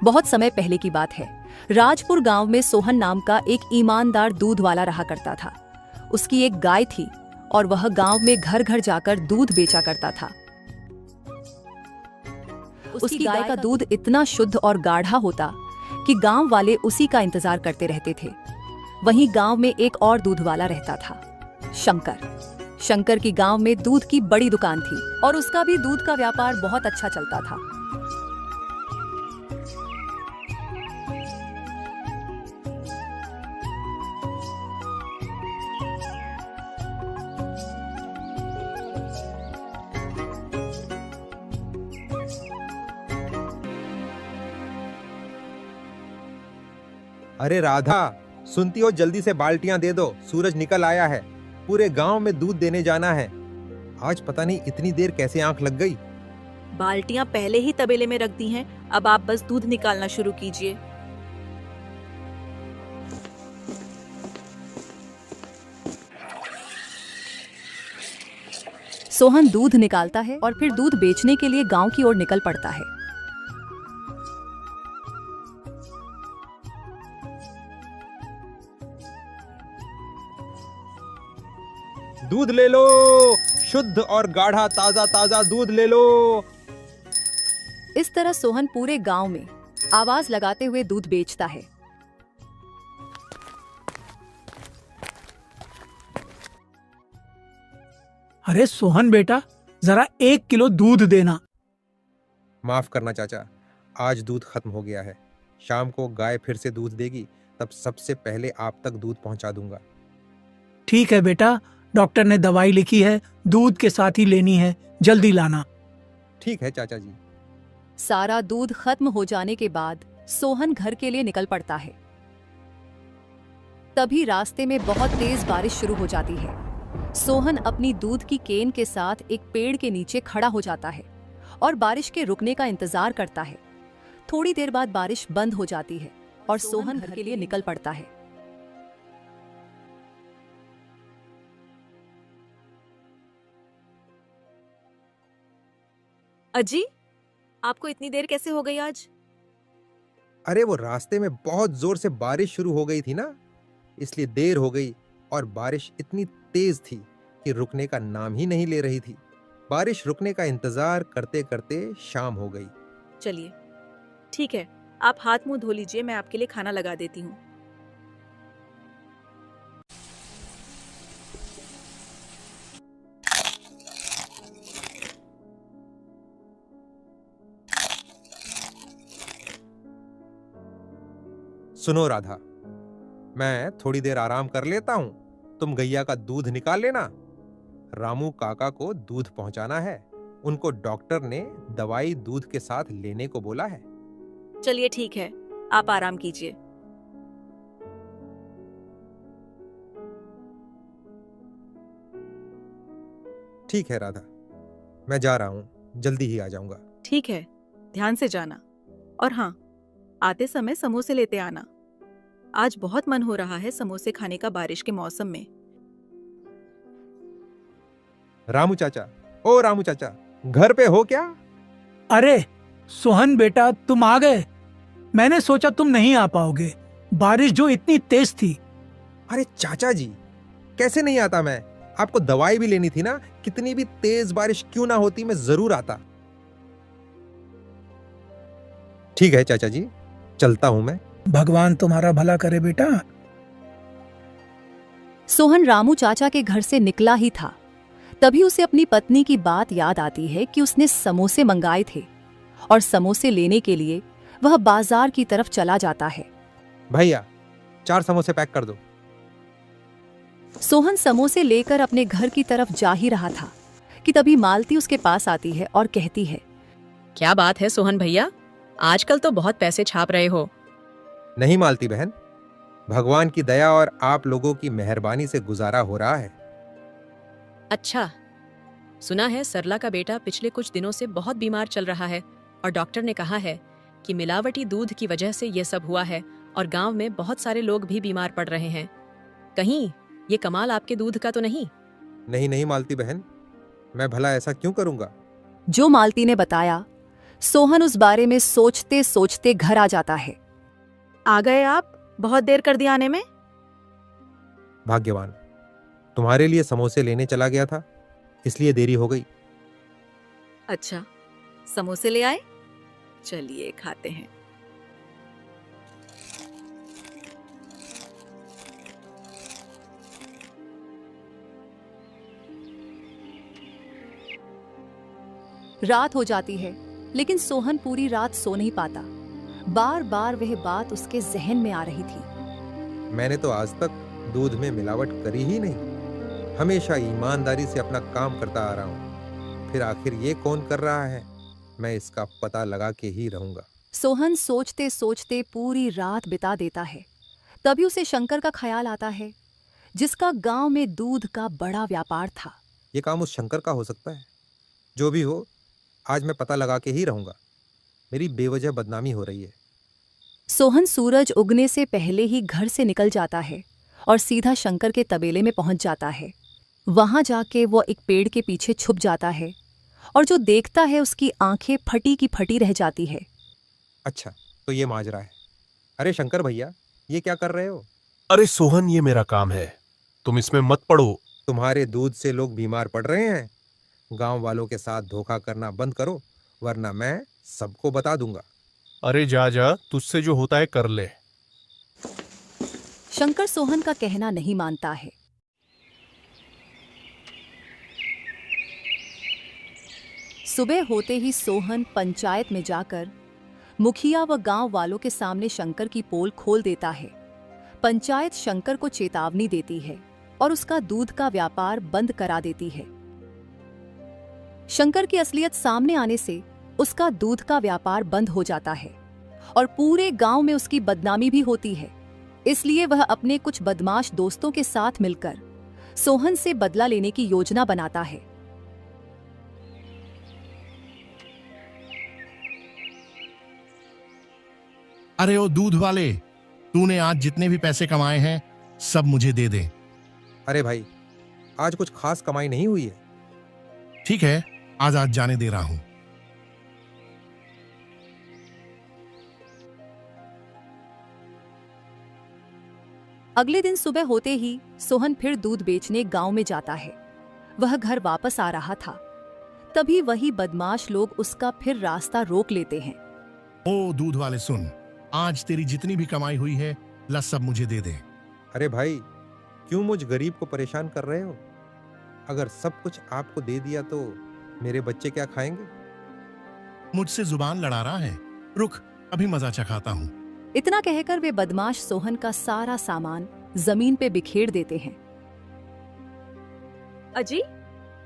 बहुत समय पहले की बात है। राजपुर गांव में सोहन नाम का एक ईमानदार दूध वाला रहा करता था। उसकी एक गाय थी और वह गांव में घर घर जाकर दूध बेचा करता था। उसकी गाय का दूध इतना शुद्ध और गाढ़ा होता कि गांव वाले उसी का इंतजार करते रहते थे। वहीं गांव में एक और दूध वाला रहता था, शंकर। शंकर की गांव में दूध की बड़ी दुकान थी और उसका भी दूध का व्यापार बहुत अच्छा चलता था। अरे राधा, सुनती हो? जल्दी से बाल्टियां दे दो, सूरज निकल आया है। पूरे गांव में दूध देने जाना है। आज पता नहीं इतनी देर कैसे आंख लग गई। बाल्टियां पहले ही तबेले में रख दी हैं, अब आप बस दूध निकालना शुरू कीजिए। सोहन दूध निकालता है और फिर दूध बेचने के लिए गांव की ओर निकल पड़ता है। दूध ले लो, शुद्ध और गाढ़ा ताजा ताजा दूध ले लो। इस तरह सोहन पूरे गांव में आवाज लगाते हुए दूध बेचता है। अरे सोहन बेटा, जरा 1 किलो दूध देना। माफ करना चाचा, आज दूध खत्म हो गया है। शाम को गाय फिर से दूध देगी, तब सबसे पहले आप तक दूध पहुंचा दूंगा। ठीक है बेटा, डॉक्टर ने दवाई लिखी है, दूध के साथ ही लेनी है, जल्दी लाना। ठीक है चाचा जी। सारा दूध खत्म हो जाने के बाद सोहन घर के लिए निकल पड़ता है। तभी रास्ते में बहुत तेज बारिश शुरू हो जाती है। सोहन अपनी दूध की केन के साथ एक पेड़ के नीचे खड़ा हो जाता है और बारिश के रुकने का इंतजार करता है। थोड़ी देर बाद बारिश बंद हो जाती है और सोहन घर के लिए निकल पड़ता है। अजी, आपको इतनी देर कैसे हो गई आज? अरे वो रास्ते में बहुत जोर से बारिश शुरू हो गई थी ना, इसलिए देर हो गई। और बारिश इतनी तेज थी कि रुकने का नाम ही नहीं ले रही थी। बारिश रुकने का इंतजार करते करते शाम हो गई। चलिए ठीक है, आप हाथ मुंह धो लीजिए, मैं आपके लिए खाना लगा देती हूँ। सुनो राधा, मैं थोड़ी देर आराम कर लेता हूं, तुम गैया का दूध निकाल लेना। रामू काका को दूध पहुंचाना है, उनको डॉक्टर ने दवाई दूध के साथ लेने को बोला है। चलिए ठीक है, आप आराम कीजिए। ठीक है राधा, मैं जा रहा हूं, जल्दी ही आ जाऊंगा। ठीक है, ध्यान से जाना। और हाँ, आते समय समोसे लेते आना। आज बहुत मन हो रहा है समोसे खाने का बारिश के मौसम में। रामू चाचा, ओ रामू चाचा, घर पे हो क्या? अरे सोहन बेटा, तुम आ गए। मैंने सोचा तुम नहीं आ पाओगे, बारिश जो इतनी तेज थी। अरे चाचा जी, कैसे नहीं आता मैं? आपको दवाई भी लेनी थी ना। कितनी भी तेज बारिश क्यों ना होती, मैं जरूर आता। ठीक है चाचा जी, चलता हूं मैं। भगवान तुम्हारा भला करे बेटा। सोहन रामू चाचा के घर से निकला ही था, तभी उसे अपनी पत्नी की बात याद आती है कि उसने समोसे मंगाए थे और समोसे लेने के लिए वह बाजार की तरफ चला जाता है। भैया, 4 समोसे पैक कर दो। सोहन समोसे लेकर अपने घर की तरफ जा ही रहा था कि तभी मालती उसके पास आती है और कहती है, क्या बात है सोहन भैया, आजकल तो बहुत पैसे छाप रहे हो। नहीं मालती बहन, भगवान की दया और आप लोगों की मेहरबानी से गुजारा हो रहा है। अच्छा, सुना है सरला का बेटा पिछले कुछ दिनों से बहुत बीमार चल रहा है और डॉक्टर ने कहा है कि मिलावटी दूध की वजह से ये सब हुआ है और गांव में बहुत सारे लोग भी बीमार पड़ रहे हैं। कहीं ये कमाल आपके दूध का तो नहीं? नहीं नहीं मालती बहन, मैं भला ऐसा क्यों करूंगा? जो मालती ने बताया, सोहन उस बारे में सोचते सोचते घर आ जाता है। आ गए आप? बहुत देर कर दी आने में। भाग्यवान, तुम्हारे लिए समोसे लेने चला गया था, इसलिए देरी हो गई। अच्छा, समोसे ले आए? चलिए खाते हैं। रात हो जाती है, लेकिन सोहन पूरी रात सो नहीं पाता। बार बार वह बात उसके जहन में आ रही थी। मैंने तो आज तक दूध में मिलावट करी ही नहीं, हमेशा ईमानदारी से अपना काम करता आ रहा हूँ। फिर आखिर ये कौन कर रहा है? मैं इसका पता लगा के ही रहूंगा। सोहन सोचते सोचते पूरी रात बिता देता है। तभी उसे शंकर का ख्याल आता है, जिसका गांव में दूध का बड़ा व्यापार था। ये काम उस शंकर का हो सकता है। जो भी हो, आज मैं पता लगा के ही रहूंगा। मेरी बेवजह बदनामी हो रही है। सोहन सूरज उगने से पहले ही घर से निकल जाता है और सीधा शंकर के तबेले में पहुंच जाता है। वहां जाके वो एक पेड़ के पीछे छुप जाता है और जो देखता है उसकी आंखें फटी की फटी रह जाती है। अच्छा, तो ये माजरा है। अरे शंकर भैया, ये क्या कर रहे हो? अरे सोहन, ये मेरा काम है, तुम इसमें मत पड़ो। तुम्हारे दूध से लोग बीमार पड़ रहे हैं। गांव वालों के साथ धोखा करना बंद करो, वरना मैं सबको बता दूंगा। अरे जा जा, तुझसे जो होता है कर ले। शंकर सोहन का कहना नहीं मानता है। सुबह होते ही सोहन पंचायत में जाकर मुखिया व गांव वालों के सामने शंकर की पोल खोल देता है। पंचायत शंकर को चेतावनी देती है और उसका दूध का व्यापार बंद करा देती है। शंकर की असलियत सामने आने से उसका दूध का व्यापार बंद हो जाता है और पूरे गांव में उसकी बदनामी भी होती है। इसलिए वह अपने कुछ बदमाश दोस्तों के साथ मिलकर सोहन से बदला लेने की योजना बनाता है। अरे ओ दूध वाले, तूने आज जितने भी पैसे कमाए हैं सब मुझे दे दे। अरे भाई, आज कुछ खास कमाई नहीं हुई है। ठीक है, आज जाने दे रहा हूं। अगले दिन सुबह होते ही सोहन फिर दूध बेचने गांव में जाता है। वह घर वापस आ रहा था, तभी वही बदमाश लोग उसका फिर रास्ता रोक लेते हैं। ओ दूध वाले सुन, आज तेरी जितनी भी कमाई हुई है ला सब मुझे दे दे। अरे भाई, क्यों मुझ गरीब को परेशान कर रहे हो? अगर सब कुछ आपको दे दिया तो मेरे बच्चे क्या खाएंगे? मुझसे जुबान लड़ा रहा है, रुक अभी मजा चखाता हूँ। इतना कहकर वे बदमाश सोहन का सारा सामान जमीन पे बिखेर देते हैं। अजी,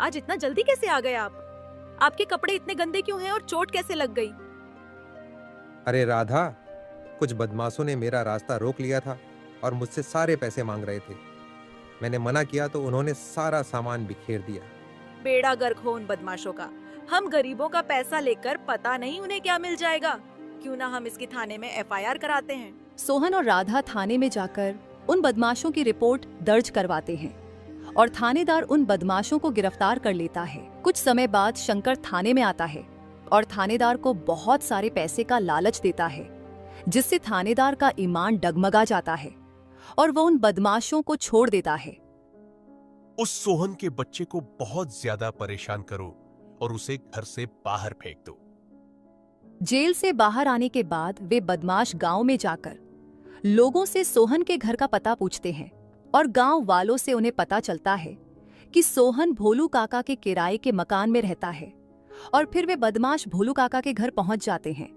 आज इतना जल्दी कैसे आ गए आप? आपके कपड़े इतने गंदे क्यों हैं और चोट कैसे लग गई? अरे राधा, कुछ बदमाशों ने मेरा रास्ता रोक लिया था और मुझसे सारे पैसे मांग रहे थे। मैंने मना किया तो उन्होंने सारा सामान बिखेर दिया। बेड़ा गर्क हो उन बदमाशों का। हम गरीबों का पैसा लेकर पता नहीं उन्हें क्या मिल जाएगा। क्यों ना हम इसकी थाने में एफआईआर कराते हैं। सोहन और राधा थाने में जाकर उन बदमाशों की रिपोर्ट दर्ज करवाते हैं और थानेदार उन बदमाशों को गिरफ्तार कर लेता है। कुछ समय बाद शंकर थाने में आता है और थानेदार को बहुत सारे पैसे का लालच देता है, जिससे थानेदार का ईमान डगमगा जाता है और वो उन बदमाशों को छोड़ देता है। उस सोहन के बच्चे को बहुत ज्यादा परेशान करो और उसे घर से बाहर फेंक दो। जेल से बाहर आने के बाद वे बदमाश गांव में जाकर लोगों से सोहन के घर का पता पूछते हैं और गांव वालों से उन्हें पता चलता है कि सोहन भोलू काका के किराए के मकान में रहता है और फिर वे बदमाश भोलू काका के घर पहुंच जाते हैं।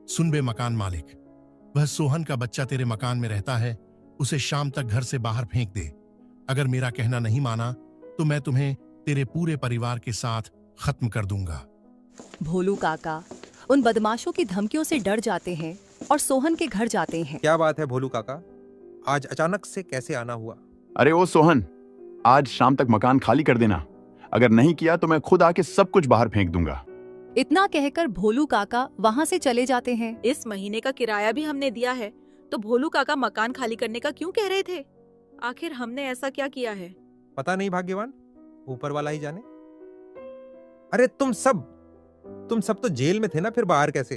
सुन बे मकान मालिक, वह सोहन का बच्चा तेरे मकान में रहता है, उसे शाम तक घर से बाहर फेंक दे। अगर मेरा कहना नहीं माना तो मैं तुम्हें तेरे पूरे परिवार के साथ खत्म कर दूंगा। भोलू काका उन बदमाशों की धमकियों से डर जाते हैं और सोहन के घर जाते हैं। क्या बात है भोलू काका, आज अचानक से कैसे आना हुआ? अरे ओ सोहन, आज शाम तक मकान खाली कर देना। अगर नहीं किया तो मैं खुद आके सब कुछ बाहर फेंक दूंगा। इतना कहकर भोलू काका वहां से चले जाते हैं। इस महीने का किराया भी हमने दिया है, तो भोलू काका मकान खाली करने का क्यों कह रहे थे? आखिर हमने ऐसा क्या किया है? पता नहीं भाग्यवान, ऊपर वाला ही जाने। अरे तुम सब तुम सब तो जेल में थे ना, फिर बाहर कैसे?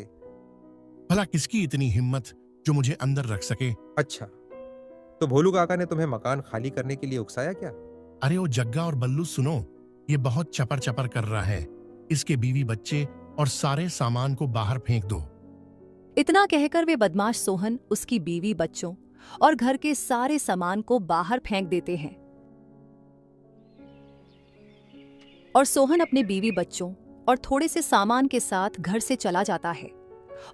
भला किसकी इतनी हिम्मत जो मुझे अंदर रख सके? अच्छा, तो भोलू काका ने तुम्हें मकान खाली करने के लिए उकसाया क्या? अरे ओ जग्गा और बल्लू सुनो, ये बहुत चपर चपर कर रहा है। इसके बीवी बच्चे और सारे सामान को बाहर फेंक दो। इतना कहकर वे बदमाश सोहन उसकी बीवी, बच्चों और घर के सारे सामान को बाहर फेंक देते हैं। और सोहन अपने बीवी, बच्चों और थोड़े से सामान के साथ घर से चला जाता है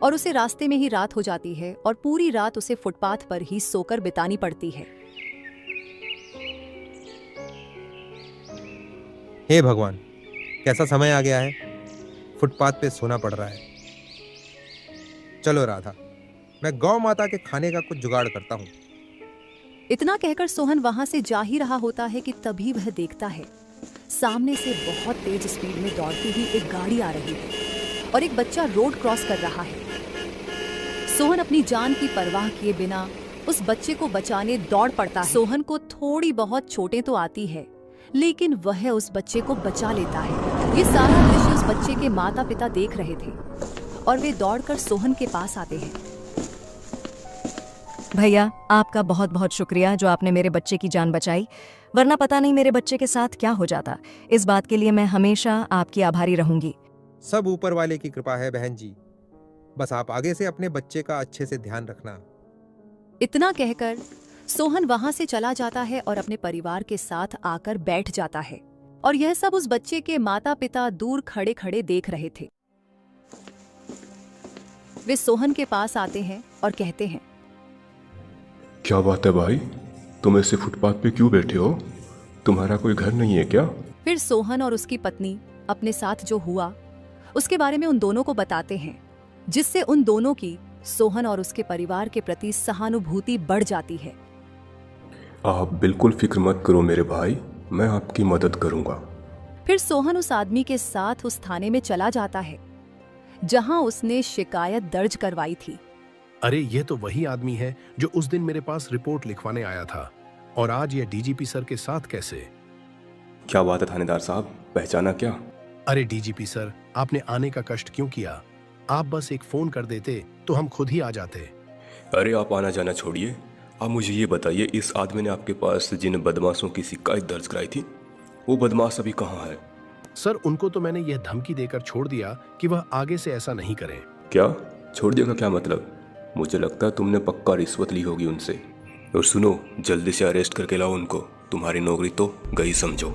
और उसे रास्ते में ही रात हो जाती है और पूरी रात उसे फुटपाथ पर ही सोकर बितानी पड़ती है। हे भगवान, कैसा समय आ गया है, फुटपाथ पे सोना पड़ रहा है। चलो राधा, मैं गौ माता के खाने का कुछ जुगाड़ करता हूँ। इतना कहकर सोहन वहां से जा ही रहा होता है कि तभी वह देखता है सामने से बहुत तेज स्पीड में दौड़ती हुई एक गाड़ी आ रही है और एक बच्चा रोड क्रॉस कर रहा है। सोहन अपनी जान की परवाह किए बिना उस बच्चे को बचाने दौड़ पड़ता है। सोहन को थोड़ी बहुत चोटें तो आती है, लेकिन वह उस बच्चे को बचा लेता है। ये सारा दृश्य उस बच्चे के माता पिता देख रहे थे और वे दौड़कर सोहन के पास आते हैं। भैया, आपका बहुत बहुत शुक्रिया जो आपने मेरे बच्चे की जान बचाई, वरना पता नहीं मेरे बच्चे के साथ क्या हो जाता। इस बात के लिए मैं हमेशा आपकी आभारी रहूंगी। सब ऊपर वाले की कृपा है बहन जी, बस आप आगे से अपने बच्चे का अच्छे से ध्यान रखना। इतना कहकर सोहन वहां से चला जाता है और अपने परिवार के साथ आकर बैठ जाता है और यह सब उस बच्चे के माता पिता दूर खड़े खड़े देख रहे थे। वे सोहन के पास आते हैं और कहते हैं, क्या बात है भाई, तुम ऐसे फुटपाथ पे क्यों बैठे हो? तुम्हारा कोई घर नहीं है क्या? फिर सोहन और उसकी पत्नी अपने साथ जो हुआ उसके बारे में उन दोनों को बताते हैं, जिससे उन दोनों की सोहन और उसके परिवार के प्रति सहानुभूति बढ़ जाती है। आप बिल्कुल फिक्र मत करो मेरे भाई, मैं आपकी मदद करूंगा। फिर सोहन उस आदमी के साथ उस थाने में चला जाता है जहां उसने शिकायत दर्ज करवाई थी। अरे ये तो वही आदमी है जो उस दिन मेरे पास रिपोर्ट लिखवाने आया था, और आज ये डीजीपी सर के साथ कैसे? क्या बात है थानेदार साहब, पहचाना क्या? अरे डीजीपी सर, आपने आने का कष्ट क्यों किया? आप बस एक फोन कर देते तो हम खुद ही आ जाते। अरे आप आना जाना छोड़िए, आप मुझे ये बताइए, इस आदमी ने आपके पास जिन बदमाशों की शिकायत दर्ज कराई थी, वो बदमाश अभी कहाँ है? सर, उनको तो मैंने यह धमकी देकर छोड़ दिया कि वह आगे से ऐसा नहीं करें। क्या छोड़ दिया का क्या मतलब? मुझे लगता है तुमने पक्का रिश्वत ली होगी उनसे। और सुनो, जल्दी से अरेस्ट करके लाओ उनको, तुम्हारी नौकरी तो गई समझो।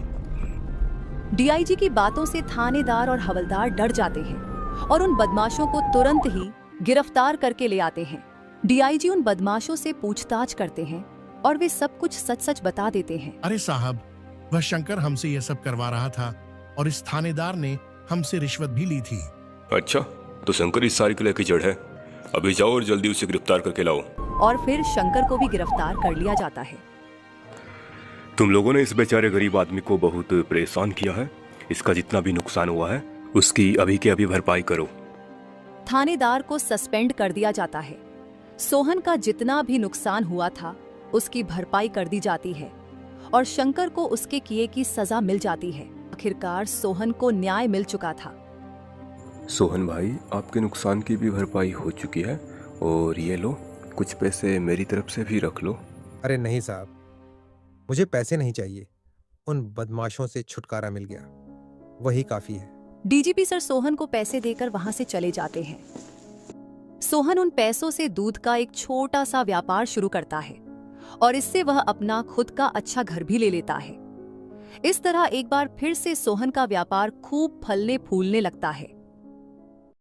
डीआईजी की बातों से थानेदार और हवलदार डर जाते हैं और उन बदमाशों को तुरंत ही गिरफ्तार करके ले आते हैं। डीआईजी उन बदमाशों से पूछताछ करते हैं और वे सब कुछ सच सच बता देते हैं। अरे साहब, वह शंकर हमसे यह सब करवा रहा था और इस थानेदार ने हमसे रिश्वत भी ली थी। अच्छा, तो शंकर इस सारी की जड़ है। अभी जाओ और जल्दी उसे गिरफ्तार करके लाओ। और फिर शंकर को भी गिरफ्तार कर लिया जाता है। तुम लोगों ने इस बेचारे गरीब आदमी को बहुत परेशान किया है। इसका जितना भी नुकसान हुआ है उसकी अभी के अभी भरपाई करो। थानेदार को सस्पेंड कर दिया जाता है। सोहन का जितना भी नुकसान हुआ था उसकी भरपाई कर दी जाती है और शंकर को उसके किए की सजा मिल जाती है। आखिरकार सोहन को न्याय मिल चुका था। सोहन भाई, आपके नुकसान की भी भरपाई हो चुकी है, और ये लो कुछ पैसे मेरी तरफ से भी रख लो। अरे नहीं साहब, मुझे पैसे नहीं चाहिए, उन बदमाशों से छुटकारा मिल गया, वही काफी है। डीजीपी सर सोहन को पैसे देकर वहां से चले जाते हैं। सोहन उन पैसों से दूध का एक छोटा सा व्यापार शुरू करता है और इससे वह अपना खुद का अच्छा घर भी ले लेता है। इस तरह एक बार फिर से सोहन का व्यापार खूब फलने फूलने लगता है